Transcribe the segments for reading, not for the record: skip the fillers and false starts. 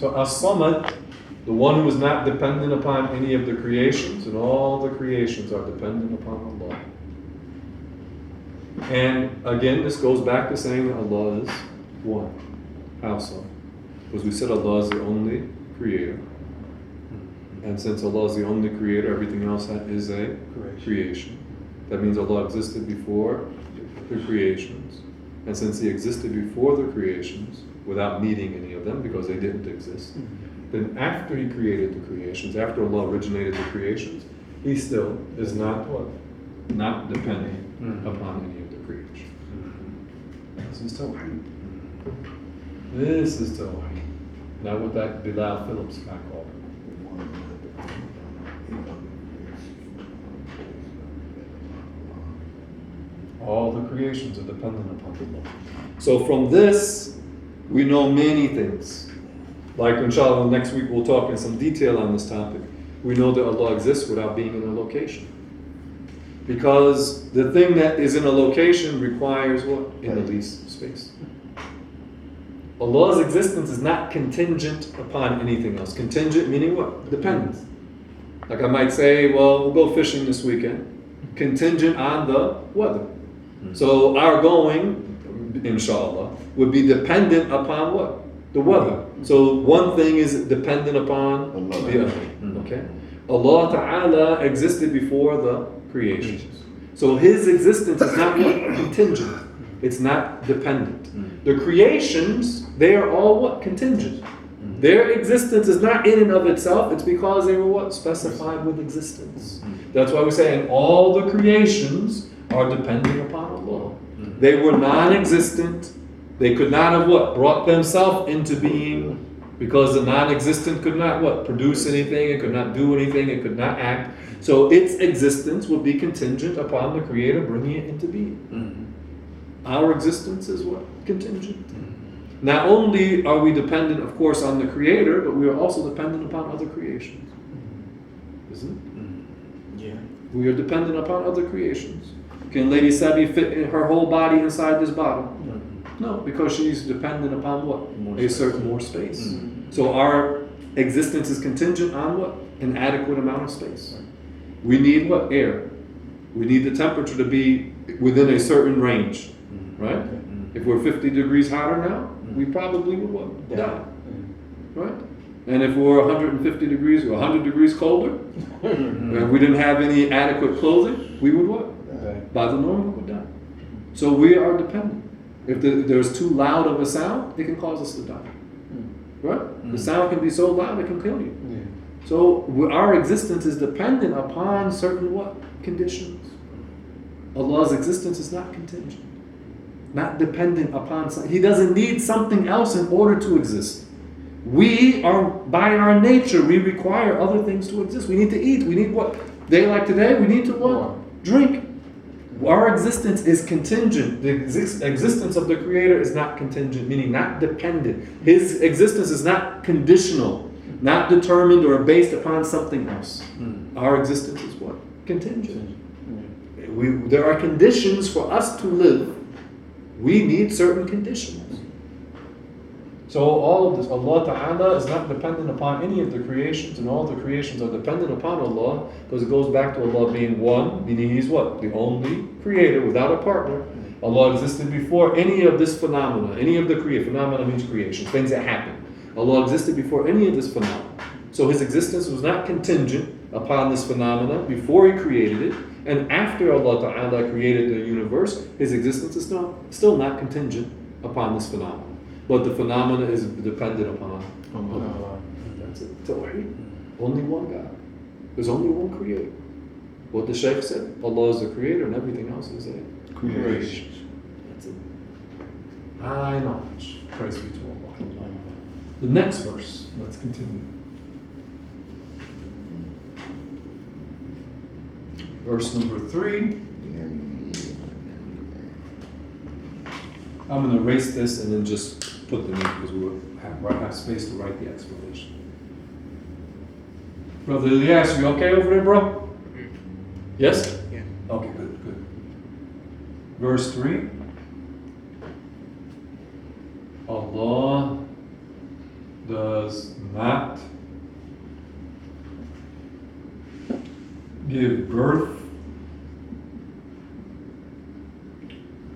So As-Samad, the one who is not dependent upon any of the creations, and all the creations are dependent upon Allah. And again, this goes back to saying that Allah is one. How so? Because we said Allah is the only creator. And since Allah is the only creator, everything else is a creation. That means Allah existed before the creations. And since He existed before the creations, without needing any of them, because they didn't exist, then after He created the creations, after Allah originated the creations, He still is not what? Not dependent upon any of the creation. This is Tawheed. This is Tawheed. Not what that Bilal Phillips guy called it. All the creations are dependent upon Allah. So from this, we know many things. Like inshallah, next week we'll talk in some detail on this topic. We know that Allah exists without being in a location. Because the thing that is in a location requires what? In the least space. Allah's existence is not contingent upon anything else. Contingent meaning what? Dependent. Like I might say, well, we'll go fishing this weekend. Contingent on the weather. So our going, inshallah, would be dependent upon what? The weather. So one thing is dependent upon the other. Okay? Allah Ta'ala existed before the creations. So His existence is not what? Contingent. It's not dependent. The creations, they are all what? Contingent. Their existence is not in and of itself. It's because they were what? Specified with existence. That's why we say, and all the creations are dependent upon Allah. They were non-existent. They could not have what? Brought themselves into being, because the non-existent could not what? Produce anything, it could not do anything, it could not act. So its existence would be contingent upon the Creator bringing it into being. Our existence is what? Contingent. Not only are we dependent, of course, on the Creator, but we are also dependent upon other creations. Isn't it? Yeah. We are dependent upon other creations. Can Lady Sabi fit her whole body inside this bottle? No, because she's dependent upon what? A certain more space. So our existence is contingent on what? An adequate amount of space. We need what? Air. We need the temperature to be within a certain range, right? If we're 50 degrees hotter now, we probably would what? Die, right? And if we're 150 degrees or 100 degrees colder, and we didn't have any adequate clothing, we would what? By the norm, we would die. So we are dependent. If there's too loud of a sound, it can cause us to die. Right? The sound can be so loud it can kill you. So our existence is dependent upon certain what? Conditions. Allah's existence is not contingent. Not dependent upon something. He doesn't need something else in order to exist. We are, by our nature, we require other things to exist. We need to eat. We need what? Day like today, we need to what? Drink. Our existence is contingent. The existence of the Creator is not contingent, meaning not dependent. His existence is not conditional, not determined or based upon something else. Our existence is what? Contingent. There are conditions for us to live. We need certain conditions. So all of this, Allah Ta'ala is not dependent upon any of the creations, and all the creations are dependent upon Allah, because it goes back to Allah being one, meaning He's what? The only creator without a partner. Allah existed before any of this phenomena, any of the phenomena means creation, things that happen. Allah existed before any of this phenomena. So His existence was not contingent upon this phenomena before He created it, and after Allah Ta'ala created the universe, His existence is still not contingent upon this phenomena. But the phenomena is dependent upon Allah. That's it. Tawheed. Only one God. There's only one creator. What the Shaykh said, Allah is the creator and everything else is a creation. That's it. High knowledge. Praise be to Allah. The next verse. Let's continue. Verse number 3. I'm going to erase this and then just put the name because we'll have space to write the explanation. Brother Elias, you okay over there, bro? Yes? Yeah. Okay, good. Verse 3. Allah does not give birth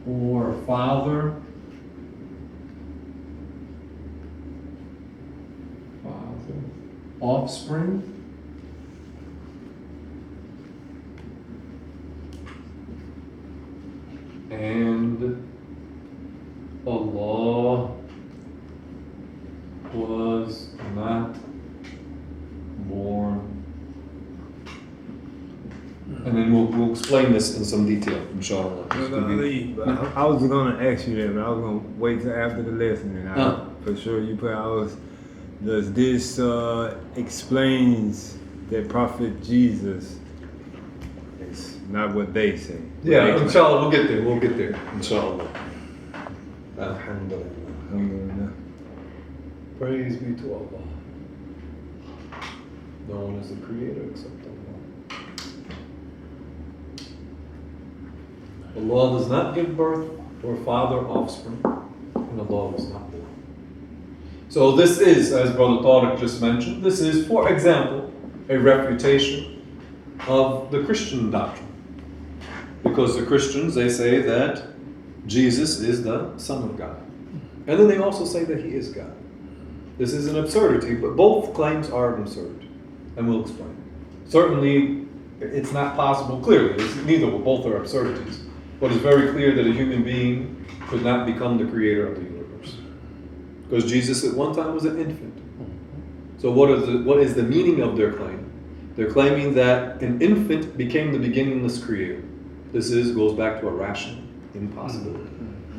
or father offspring, and Allah was not born. And then we'll explain this in some detail, inshallah. I was going to ask you that, but I was going to wait till after the lesson. And for sure you put does this explains that Prophet Jesus is not what they say? Yeah, inshallah, we'll get there, inshallah. Alhamdulillah. Praise be to Allah. No one is the creator except Allah. Allah does not give birth or father offspring, and Allah was not born. So this is, as Brother Tariq just mentioned, this is, for example, a refutation of the Christian doctrine. Because the Christians, they say that Jesus is the Son of God. And then they also say that He is God. This is an absurdity, but both claims are absurd. And we'll explain. Certainly, it's not possible, clearly, both are absurdities. But it's very clear that a human being could not become the creator of the universe. Because Jesus at one time was an infant. So what is the meaning of their claim? They're claiming that an infant became the beginningless creator. This goes back to a rational impossibility.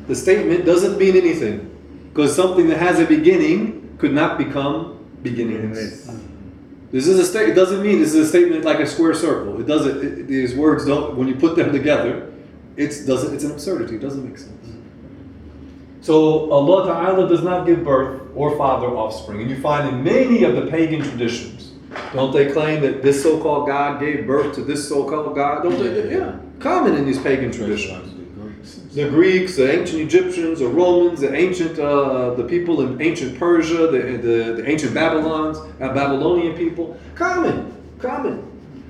The statement doesn't mean anything. Because something that has a beginning could not become beginningless. This is a statement. It doesn't mean this is a statement like a square circle. It doesn't. These words don't. When you put them together, it's an absurdity. It doesn't make sense. So Allah Ta'ala does not give birth or father offspring, and you find in many of the pagan traditions, don't they claim that this so-called God gave birth to this so-called God? Don't they? Yeah, common in these pagan traditions. The Greeks, the ancient Egyptians, the Romans, the ancient the people in ancient Persia, the ancient Babylonian people, common.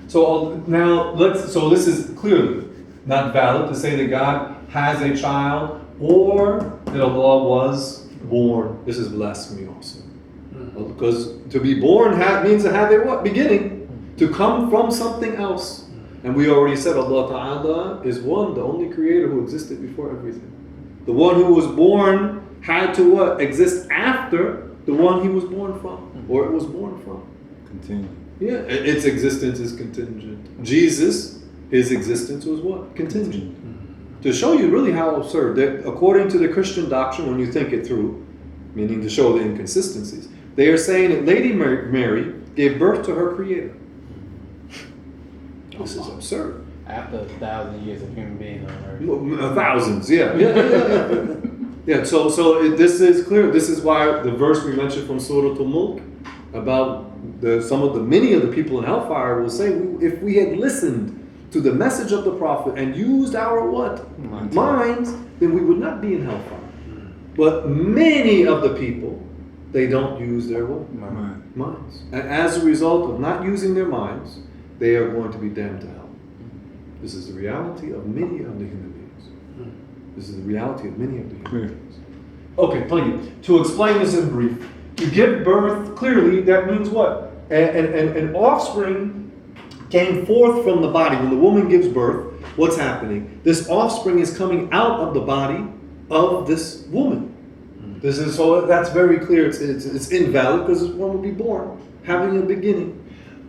So now so this is clearly not valid to say that God has a child or that Allah was born. This is blasphemy also, because to be born means to have a what? Beginning, to come from something else. And we already said Allah Ta'ala is one, the only creator who existed before everything. The one who was born had to what? Exist after the one he was born from, or it was born from. Continue. Yeah, its existence is contingent. Jesus, his existence was what? Contingent. To show you really how absurd, that according to the Christian doctrine, when you think it through, meaning to show the inconsistencies, they are saying that Lady Mary gave birth to her creator. This is absurd. After 1,000 years of human beings on earth. Thousands, yeah. Yeah, so this is clear. This is why the verse we mentioned from Suratul-Mulk about many of the people in hellfire will say, if we had listened to the message of the Prophet and used our what? Minds, then we would not be in hellfire. But many of the people, they don't use their what? Minds. And as a result of not using their minds, they are going to be damned to hell. This is the reality of many of the human beings. This is the reality of many of the human beings. Okay, please. To explain this in brief, to give birth, clearly, that means what? An offspring came forth from the body. When the woman gives birth, what's happening? This offspring is coming out of the body of this woman. So that's very clear. It's invalid because this one will be born, having a beginning.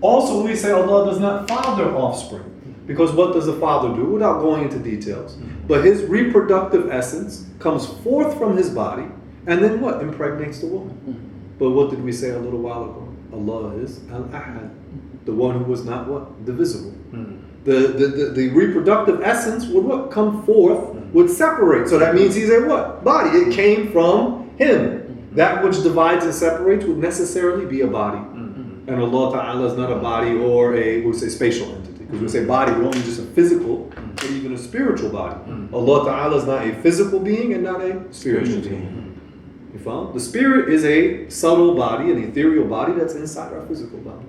Also, we say Allah does not father offspring. Because what does the father do? Without going into details. But his reproductive essence comes forth from his body and then what? Impregnates the woman. But what did we say a little while ago? Allah is Al-Ahad. The one who was not what? Divisible. The reproductive essence would what? Come forth, would separate. So that means he's a what? Body. It came from him. That which divides and separates would necessarily be a body. And Allah Ta'ala is not a body or we say spatial entity. Because we say body, we don't mean just a physical, but even a spiritual body. Allah Ta'ala is not a physical being and not a spiritual being. You follow? The spirit is a subtle body, an ethereal body that's inside our physical body.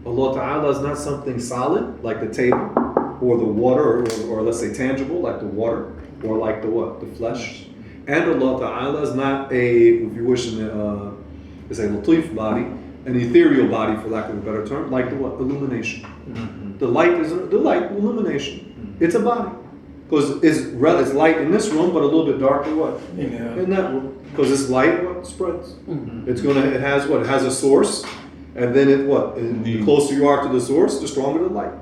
Allah Ta'ala is not something solid like the table or the water, or let's say tangible like the water, or like the what? The flesh. And Allah Ta'ala is not a, if you wish, it's a latif body, an ethereal body for lack of a better term, like the what? Illumination. The light is the light, illumination. It's a body. Because it's light in this room, but a little bit darker what? In that room. Because it's light what spreads. It has a source, and then it what? The closer you are to the source, the stronger the light.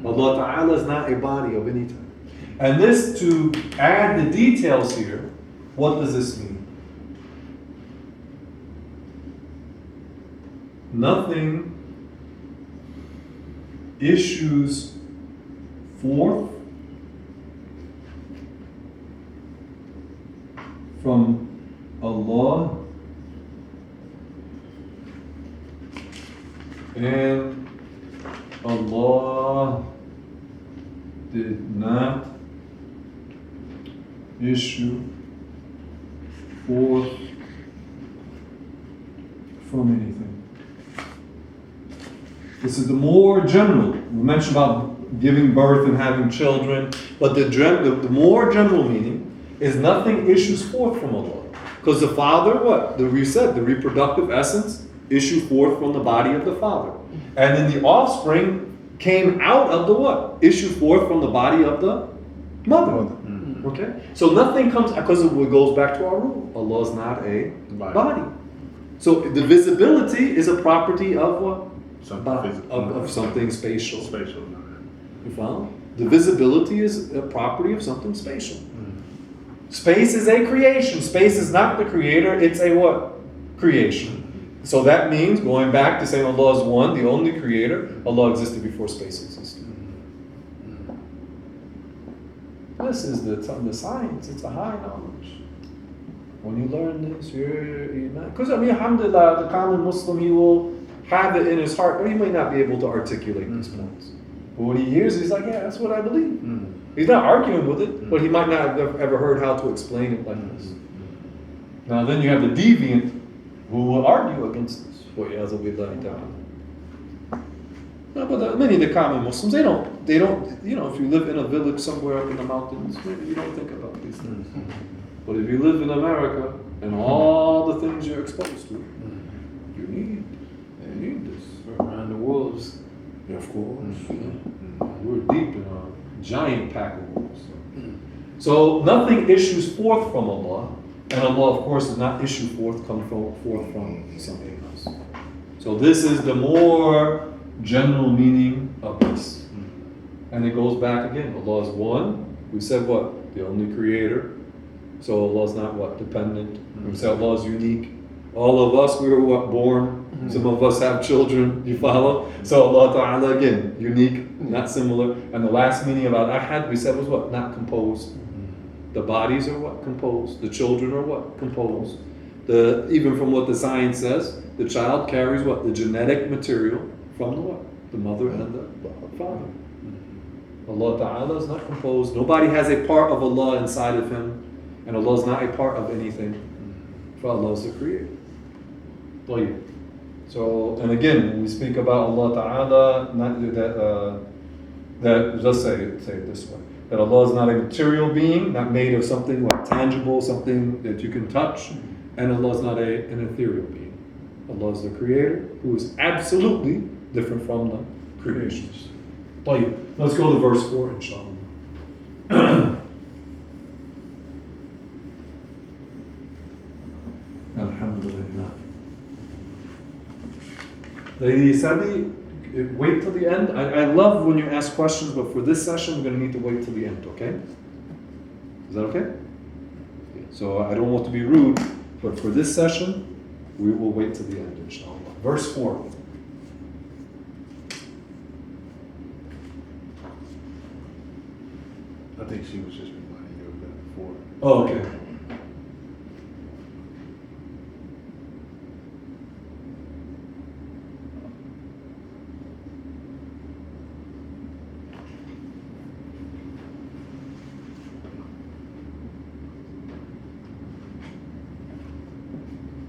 Allah Ta'ala is not a body of any type. And this, to add the details here, what does this mean? Nothing issues forth from Allah and Allah did not issue forth from anything. This is the more general. We mentioned about giving birth and having children, but the more general meaning is nothing issues forth from Allah. Because the father, what? We said the reproductive essence issue forth from the body of the father. And then the offspring came out of the what? Issue forth from the body of the mother. Okay? So nothing comes, because it goes back to our rule. Allah is not a body. So the visibility is a property of what? Of something spatial. You follow? The visibility is a property of something spatial. Space is a creation. Space is not the creator, it's a what? Creation. So that means, going back to saying Allah is one, the only creator, Allah existed before space existed. This is the science, it's a high knowledge. When you learn this, you're not. Because, alhamdulillah, the common Muslim, he will have it in his heart, but he may not be able to articulate these points. But when he hears it, he's like, yeah, that's what I believe. He's not arguing with it, but he might not have ever heard how to explain it like this. Now then you have the deviant who will argue against this. No, but many of the common Muslims, they don't, if you live in a village somewhere up in the mountains, maybe you don't think about these things. But if you live in America and all the things you're exposed to, you need this. Around the wolves. Yeah, of course. We're deep in a giant pack of wolves. So nothing issues forth from Allah, and Allah, of course, does not issue forth, come forth from something else. So this is the more general meaning of this. And it goes back again. Allah is one. We said what? The only creator. So Allah is not what? Dependent. We said Allah is unique. All of us, we were what? Born. Some of us have children, you follow? So Allah Ta'ala, again, unique, not similar. And the last meaning about ahad, we said was what? Not composed. The bodies are what? Composed. The children are what? Composed. Even from what the science says, the child carries what? The genetic material from the what? The mother and the father. Allah Ta'ala is not composed. Nobody has a part of Allah inside of him. And Allah is not a part of anything. For Allah is the creator. So, and again, when we speak about Allah Ta'ala, let's say it this way, that Allah is not a material being, not made of something like tangible, something that you can touch, and Allah is not an ethereal being. Allah is the creator, who is absolutely different from the creations. Let's go to verse 4, inshallah. Alhamdulillah. Lady Sadi, wait till the end. I love when you ask questions, but for this session, we're going to need to wait till the end, okay? Is that okay? So I don't want to be rude, but for this session, we will wait till the end, inshallah. Verse 4. I think she was just reminding you of that before. Oh, okay.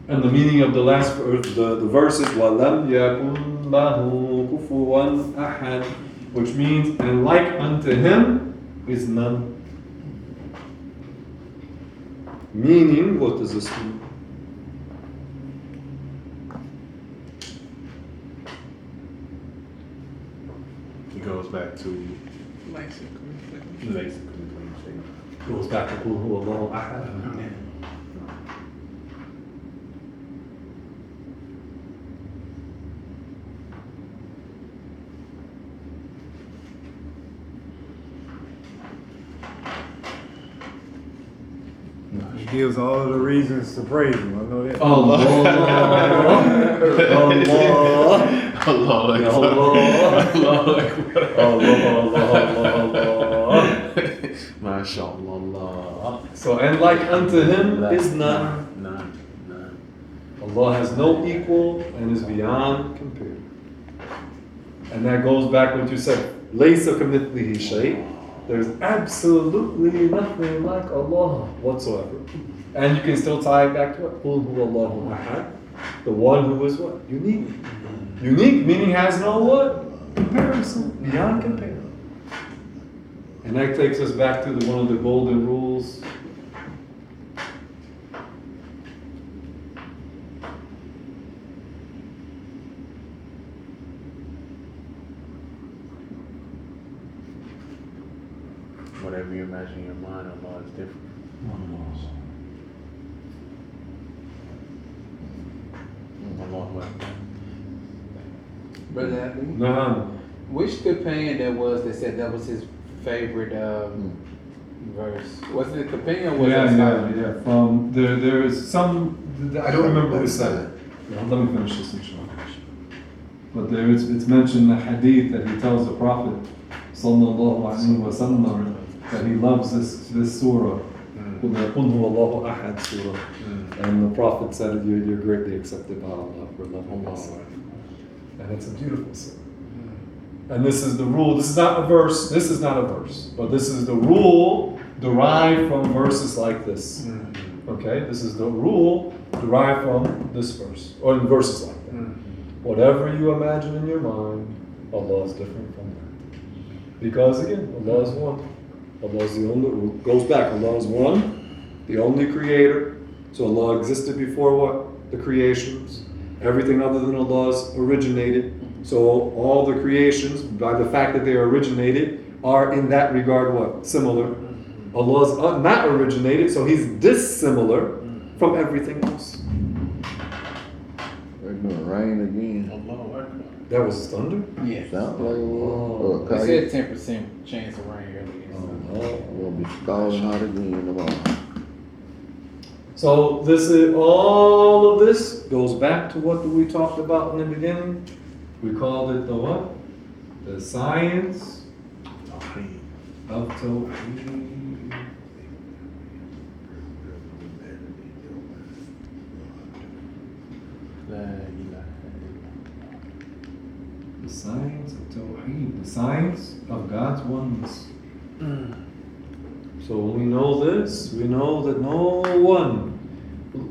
And the meaning of the last the verse is وَلَمْ يَكُنْ لَهُ كُفُوًا أَحَدٌ, which means, and like unto him is none. Meaning, what does this mean? It goes back to basically Goes back to قُلْ هُوَ اللَّهُ أَحَدٌ. It gives all of the reasons to praise him. I know that. Allah. MashaAllah. So, and like unto him is none. None. Allah has no equal and is beyond compare. And that goes back to what you said. لَيْسَ كَمِثْلِهِ شَيْءٍ. There's absolutely nothing like Allah whatsoever. And you can still tie it back to what? قُلْ هُوَ اللَّهُ أَحَدٌ. The one who is what? Unique. Unique meaning has no what? Comparison. Beyond compare. And that takes us back to one of the golden rules. Whatever you imagine in your mind, Allah is different. Allahu Akbar. Brother Abdi, Nah. which companion that was that said that was his favorite verse? Was it a companion or was it a scholar? Yeah. There is some. I don't remember who said it. Let me finish this inshallah. But it's mentioned in the hadith that he tells the Prophet sallallahu alaihi wasallam that he loves this surah. قُلْ هُوَ اللَّهُ أَحَدٌ surah. And the Prophet said, you're greatly accepted by Allah for loving this. And it's a beautiful surah. And this is the rule. This is not a verse. But this is the rule derived from verses like this. Okay? This is the rule derived from this verse. Or in verses like that. Whatever you imagine in your mind, Allah is different from that. Because again, Allah is one. Allah is the only, goes back, Allah is one, the only creator. So Allah existed before what? The creations. Everything other than Allah's originated. So all the creations, by the fact that they are originated, are in that regard what? Similar. Allah's not originated, so He's dissimilar from everything else. They're gonna rain again. Allahu Akbar. That was thunder? Yeah. Sound like Oh. They said 10% chance of rain earlier. we'll be scalding hot again tomorrow. So all of this goes back to what we talked about in the beginning. We called it the what? The science of Tawheed. The science of Tawheed, the science of God's oneness. So when we know this, we know that no one.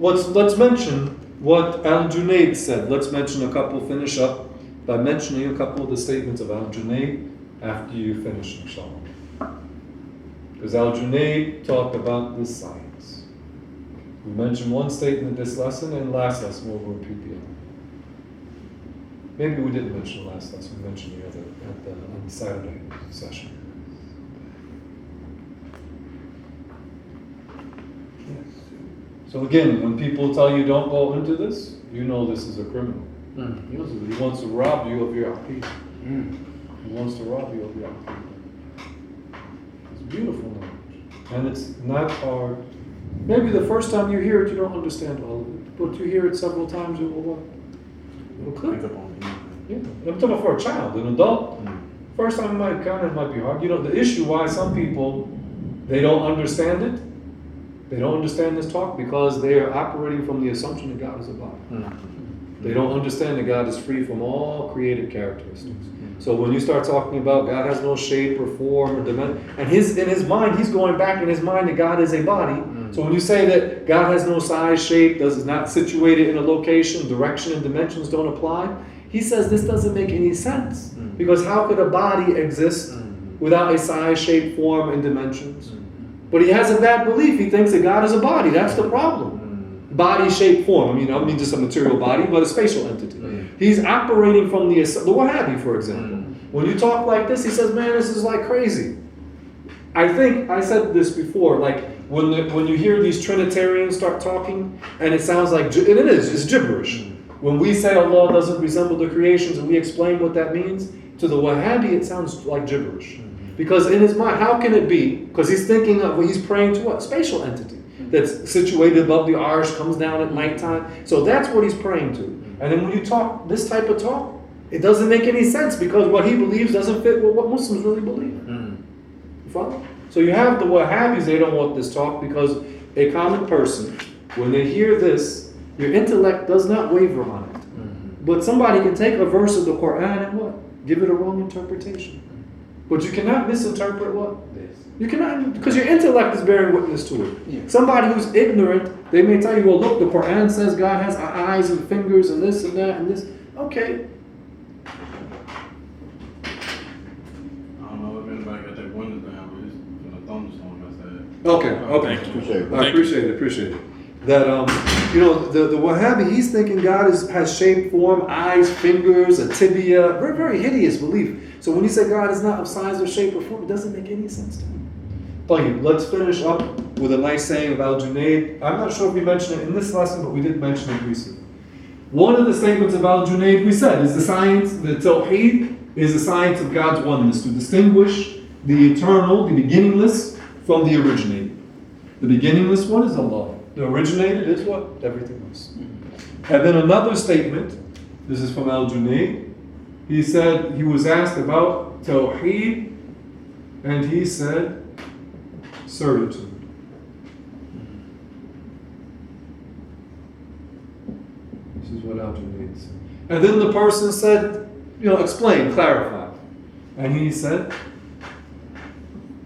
Let's mention what Al-Junayd said. Let's mention a couple, finish up by mentioning a couple of the statements of Al-Junayd after you finish, inshallah. Because Al-Junayd talked about this science. We mentioned one statement this lesson, and last lesson we'll repeat the other. Maybe we didn't mention the last lesson, we mentioned the other on the Saturday session. So again, when people tell you don't go into this, you know this is a criminal. He wants to rob you of your aqidah. He wants to rob you of your aqidah. It's beautiful knowledge. And it's not hard. Maybe the first time you hear it, you don't understand all of it. But you hear it several times, it will click. Yeah. I'm talking about for a child, an adult. First time it might be hard. You know, the issue why some people, they don't understand it. They don't understand this talk because they are operating from the assumption that God is a body. They don't understand that God is free from all created characteristics. So when you start talking about God has no shape or form or dimension, and in his mind, he's going back in his mind that God is a body, So when you say that God has no size, shape, is not situated in a location, direction and dimensions don't apply, he says this doesn't make any sense. Because how could a body exist without a size, shape, form, and dimensions? But he has a bad belief. He thinks that God is a body. That's the problem. Body, shape, form. I mean just a material body, but a spatial entity. He's operating from the Wahhabi, for example. When you talk like this, he says, man, this is like crazy. I think I said this before, like when you hear these Trinitarians start talking, and it sounds like, and it's gibberish. When we say Allah doesn't resemble the creations and we explain what that means, to the Wahhabi it sounds like gibberish. Because in his mind, how can it be? Because he's thinking of, he's praying to what? Spatial entity that's situated above the arsh, comes down at nighttime. So that's what he's praying to. And then when you talk this type of talk, it doesn't make any sense because what he believes doesn't fit with what Muslims really believe. You follow? So you have the Wahhabis, they don't want this talk because a common person, when they hear this, your intellect does not waver on it. But somebody can take a verse of the Quran and what? Give it a wrong interpretation. But you cannot misinterpret what? This. You cannot, because your intellect is bearing witness to it. Yeah. Somebody who's ignorant, they may tell you, well, look, the Quran says God has eyes and fingers and this and that and this. Okay. I don't know if anybody got their windows down, but it's from the thunderstorm outside. Okay. I appreciate it. That the Wahhabi, he's thinking God has shape, form, eyes, fingers, a tibia. Very, very hideous belief. So when you say God is not of size or shape or form, it doesn't make any sense to me. Tayyib, let's finish up with a nice saying of Al-Junayd. I'm not sure if we mentioned it in this lesson, but we did mention it recently. One of the statements of Al-Junayd we said is the Tawheed is the science of God's oneness, to distinguish the eternal, the beginningless, from the originated. The beginningless one is Allah. The originated is what? Everything else. And then another statement, this is from Al-Junayd. He said, he was asked about Tawheed, and he said, certitude. This is what Al-Junayd said. And then the person said, explain, clarify. And he said,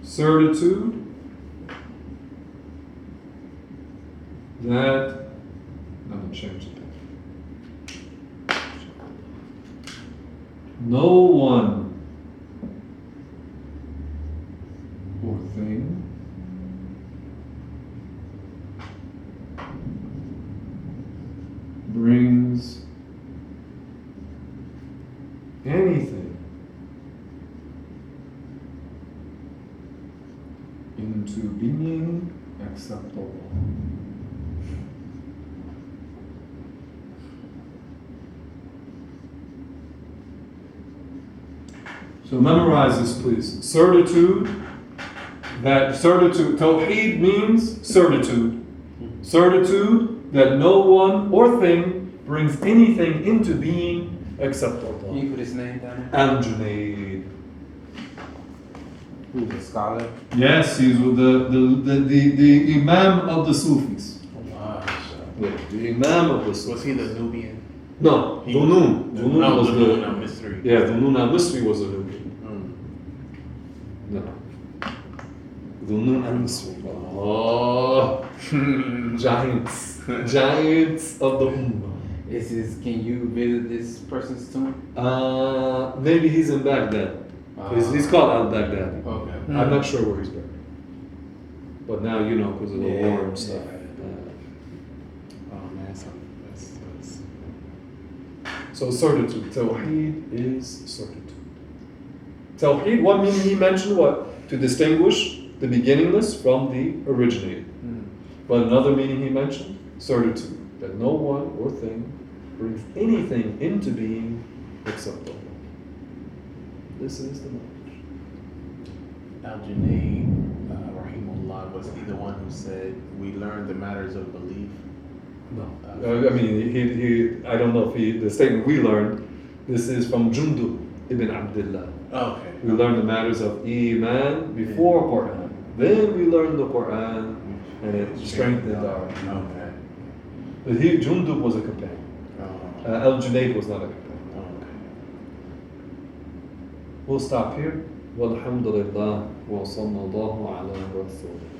certitude that, I'm going to change it. No one or thing brings anything into being except Allah. So memorize this, please. Certitude. Tawheed means certitude. Certitude that no one or thing brings anything into being except Allah. Can you put his name down there? Al-Junayd. Who's a scholar? Yes, he's the Imam of the Sufis. Yeah, the Imam of the Sufis. Was he the Nubian? No, Dhunun. Dhunun was the mystery. Yeah, Dhunun al-Misri was a Nubian. No. Dhunun al-Misri. Oh, giants of the Ummah. Can you visit this person's tomb? Maybe he's in Baghdad. He's called al-Baghdadi. Okay. I'm not sure where he's buried. But now you know because of the war and stuff. So certitude. Tawheed is certitude. Tawheed, what meaning he mentioned? What? To distinguish the beginningless from the originated. But another meaning he mentioned, certitude, that no one or thing brings anything into being except Allah. This is the knowledge. Al-Junayd, rahimahullah, was he the one who said, we learn the matters of belief? No. I don't know if the statement we learned, this is from Jundub ibn Abdullah. Okay. We learned the matters of Iman before Quran. Then we learned the Quran and it strengthened our Iman. Okay. But Jundub was a companion. Al-Junayd was not a companion. Okay. We'll stop here. Walhamdulillah wa sallallahu ala rasulillah.